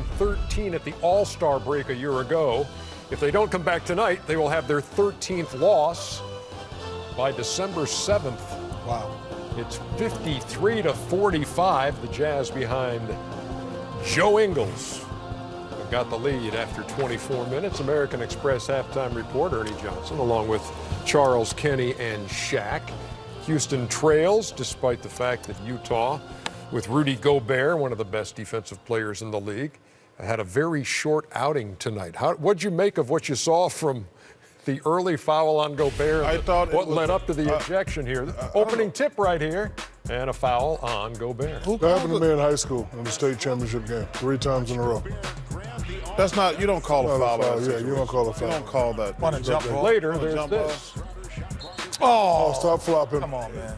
4-13 at the All-Star break a year ago. If they don't come back tonight, they will have their 13th loss by December 7th. Wow. It's 53-45. The Jazz behind Joe Ingles got the lead after 24 minutes. American Express halftime report, Ernie Johnson, along with Charles, Kenny, and Shaq. Houston trails, despite the fact that Utah, with Rudy Gobert, one of the best defensive players in the league, had a very short outing tonight. What'd you make of what you saw from the early foul on Gobert? I thought what led up to the ejection here. Opening tip right here, and a foul on Gobert. That happened to me in high school in the state championship game, 3 times in a row. That's not, you don't call a foul. Yeah, you don't call a foul. You don't call that. Want to jump ball? Later, there's this. Oh, stop flopping. Come on, man.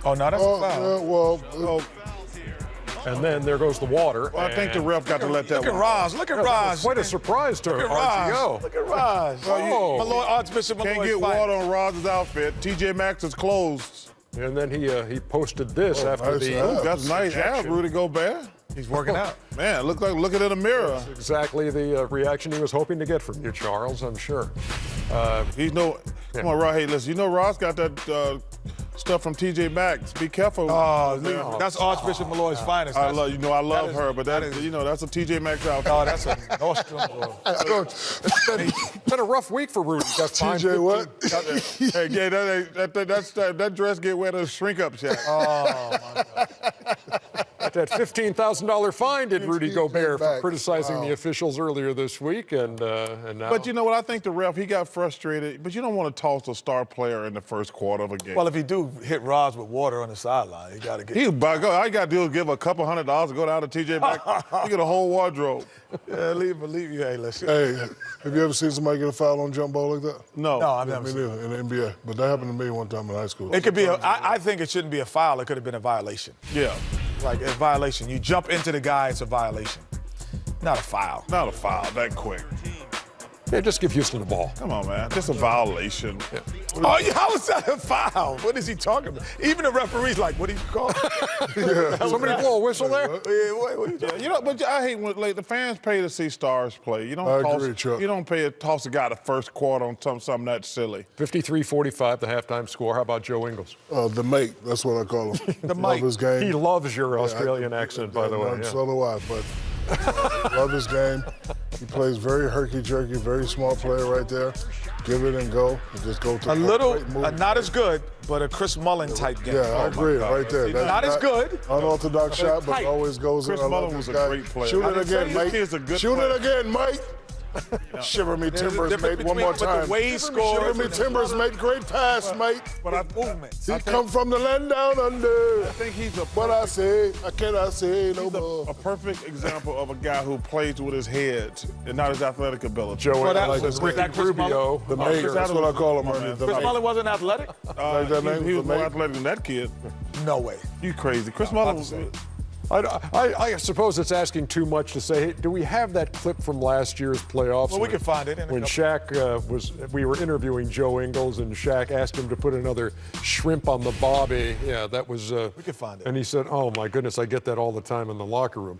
Oh, no, that's a foul. And then there goes the water. Well, I think the ref got to let that Look at one. Raj. Look at Raj. Quite a surprise to Look at Raj. RTO. Look at Raj. Oh. Malloy, Archbishop Malloy. Can't get water on Raj's outfit. TJ Maxx is closed. And then he posted this after nice the. abs. That's nice abs, ejection. Rudy Gobert. He's working out. Man, looking in the mirror. Exactly the reaction he was hoping to get from you, Charles, I'm sure. He's no. Come on, Raj. Hey, listen. You know, Raj got that stuff from TJ Maxx. Be careful. Oh, that's Archbishop Malloy's finest. I love that is- her, but that's a TJ Maxx outfit. Oh, that's a Nordstrom. It's been a rough week for Rudy. Got fined TJ what? Hey, yeah, that dress get wet at a shrink-up shop. Oh, my God. that $15,000 fine did Rudy Gobert for back. criticizing the officials earlier this week, and now. But you know what? I think the ref, he got frustrated. But you don't want to toss a star player in the first quarter of a game. Well, if he do hit Raj with water on the sideline, he got to get. All I got to do is give a couple $100 to go down to TJ Maxx. You get a whole wardrobe. Yeah, believe you. Hey, listen. Hey, have you ever seen somebody get a foul on jump ball like that? No. No, I've Me never seen it. neither, in the NBA. But that happened to me one time in high school. It could be I think it shouldn't be a foul. It could have been a violation. Yeah. Like a violation. You jump into the guy, it's a violation. Not a foul. Not a foul that quick. Yeah, just give Houston the ball. Come on, man. Just a violation. Yeah. Oh, yeah, how is that a foul? What is he talking about? Even the referee's like, what do you call it? Somebody blow a whistle there? What are you talking You know, but I hate when the fans pay to see stars play. You don't I toss, agree, Chuck. You don't pay to toss a guy the first quarter on something that silly. 53-45, the halftime score. How about Joe Ingles? The mate, that's what I call him. The Love mate. his game. He loves your Australian accent, by the way. Yeah. So do I, but love his game. He plays very herky-jerky, very smart player right there. Give it and go. And just go to A little, great move. not as good, but a Chris Mullen type game. Yeah, I agree, right there. See, That's not as good. Unorthodox shot, but tight. always goes Chris in. I love Mullen this was a guy. great player. Shoot I it didn't say again, this mate. kid's a good Shoot player. it again, mate. Shiver me There's a timbers, difference mate. One more between what time. the way he scores Shiver me and- timbers, mate. Great pass, mate. But I movement. He come from the land down under. I think he's a What I say, I cannot say no He's more. a perfect example of a guy who plays with his head and not his athletic ability. Joe Well, that Ingles, was- Ricky that Chris Rubio. The mate, Chris that's Adams what I call him, was- Ernie. The Chris mate. Mullen wasn't athletic? Like that name, he was the more mate. athletic than that kid. No way. You crazy. Chris Mullen was. I suppose it's asking too much to say. Hey, do we have that clip from last year's playoffs? Well, we can find it in a When couple- Shaq we were interviewing Joe Ingles, and Shaq asked him to put another shrimp on the bobby. Yeah, that was. We can find it. And he said, "Oh my goodness, I get that all the time in the locker room,"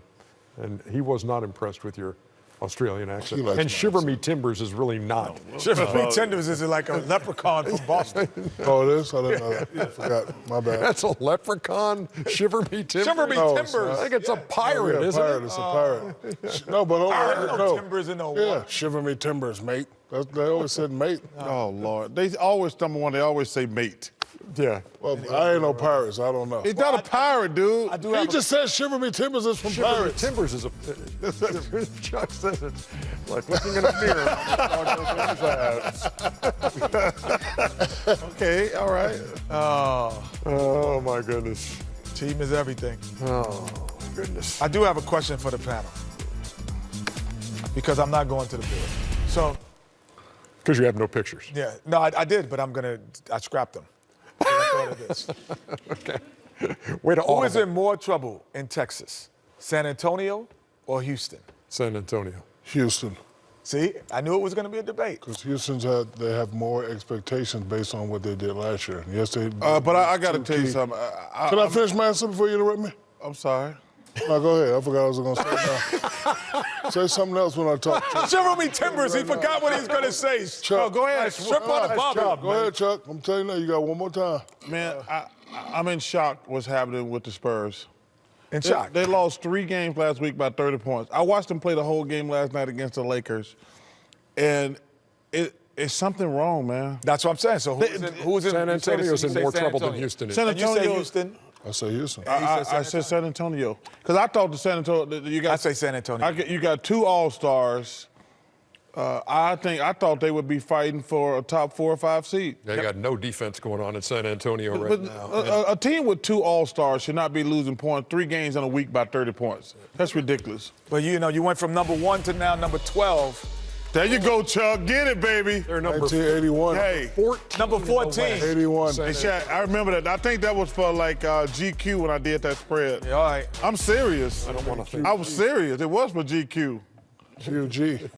and he was not impressed with your Australian accent. He likes And my Shiver Me Timbers is really not. Shiver Me Timbers is like a leprechaun from Boston. Oh, it is? I didn't know that. I forgot. My bad. That's a leprechaun. Shiver Me Timbers. Shiver Me Oh, Timbers. I think it's a pirate, Yeah, isn't pirate. it? It's a pirate. No, but no timbers in no Yeah, water. shiver me timbers, mate. They always said mate. Oh Lord, they always number one. They always say mate. Yeah. Well, I ain't no pirates. I don't know. He's not a pirate, dude. I do He have just said shiver me timbers is from Shiver Me pirates. Timbers is a. Chuck says it's like looking in a mirror. Okay, all right. Oh my goodness. Team is everything. Oh goodness. I do have a question for the panel because I'm not going to the board. So, Because you have no pictures. yeah, no, I did, but I scrapped them. I thought of this. Okay. Way to Who is audible. in more trouble in Texas, San Antonio or Houston? San Antonio. Houston. See, I knew it was going to be a debate. Because they have more expectations based on what they did last year. Yes, they. But I got to tell you something. Can I finish my answer before you interrupt me? I'm sorry. No, go ahead. I forgot what I was going to say now. Say something else when I talk. Jeremy Timbers, he forgot what he was going to say. Chuck, go ahead. Strip on the bubble. Go ahead, Chuck. I'm telling you now, you got one more time. Man, I'm in shock what's happening with the Spurs. In shock. They lost 3 games last week by 30 points. I watched them play the whole game last night against the Lakers, and it's something wrong, man. That's what I'm saying. So who's in San you say Antonio's this- in you say more San trouble than Antonio. Houston is. San And you say Antonio- Houston. I say Houston. I said San Antonio because I thought the San Antonio. You got. I say San Antonio. You got 2 All-Stars. I thought they would be fighting for a top 4 or 5 seed. They got no defense going on in San Antonio right But now. a team with 2 All-Stars should not be losing points 3 games in a week by 30 points. That's ridiculous. But you know, you went from number 1 to now number 12. There you go, Chuck. Get it, baby. They're number 1981. Hey, 14. Number 14. 81. hey, Shaq, I remember that. I think that was for like GQ when I did that spread. Yeah, all right. I'm serious. I don't want to think. I was serious. It was for GQ. QG.